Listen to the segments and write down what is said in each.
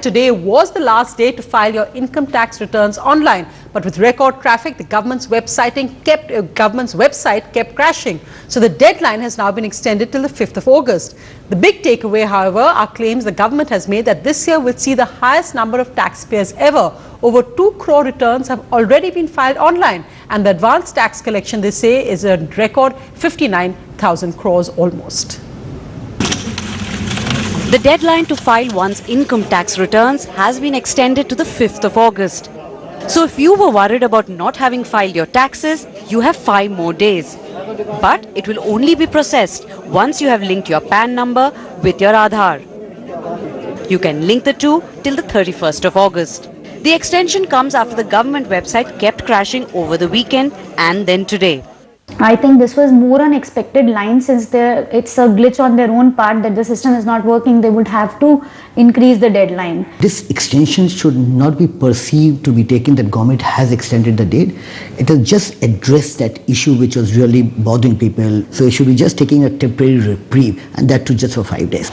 Today was the last day to file your income tax returns online, but with record traffic, the government's website kept crashing. So the deadline has now been extended till the 5th of August. The big takeaway, however, are claims the government has made that this year will see the highest number of taxpayers ever. Over 2 crore returns have already been filed online, and the advanced tax collection, they say, is a record 59,000 crores almost. The deadline to file one's income tax returns has been extended to the 5th of August. So if you were worried about not having filed your taxes, you have 5 more days. But it will only be processed once you have linked your PAN number with your Aadhaar. You can link the two till the 31st of August. The extension comes after the government website kept crashing over the weekend and then today. I think this was more an expected line, since it's a glitch on their own part that the system is not working. They would have to increase the deadline. This extension should not be perceived to be taken that government has extended the date. It will just address that issue which was really bothering people. So it should be just taking a temporary reprieve, and that too just for 5 days.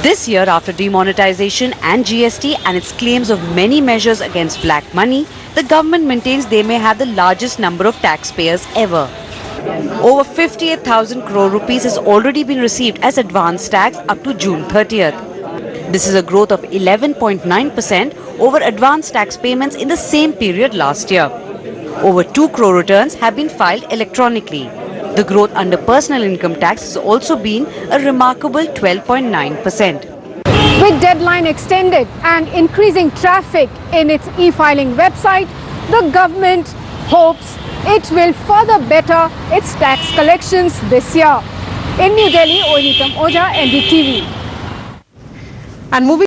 This year, after demonetization and GST and its claims of many measures against black money, the government maintains they may have the largest number of taxpayers ever. Over 58,000 crore rupees has already been received as advance tax up to June 30th. This is a growth of 11.9% over advance tax payments in the same period last year. Over 2 crore returns have been filed electronically. The growth under personal income tax has also been a remarkable 12.9%. With deadline extended and increasing traffic in its e-filing website, the government hopes it will further better its tax collections this year. In New Delhi, Oinitam Oja, NDTV. And moving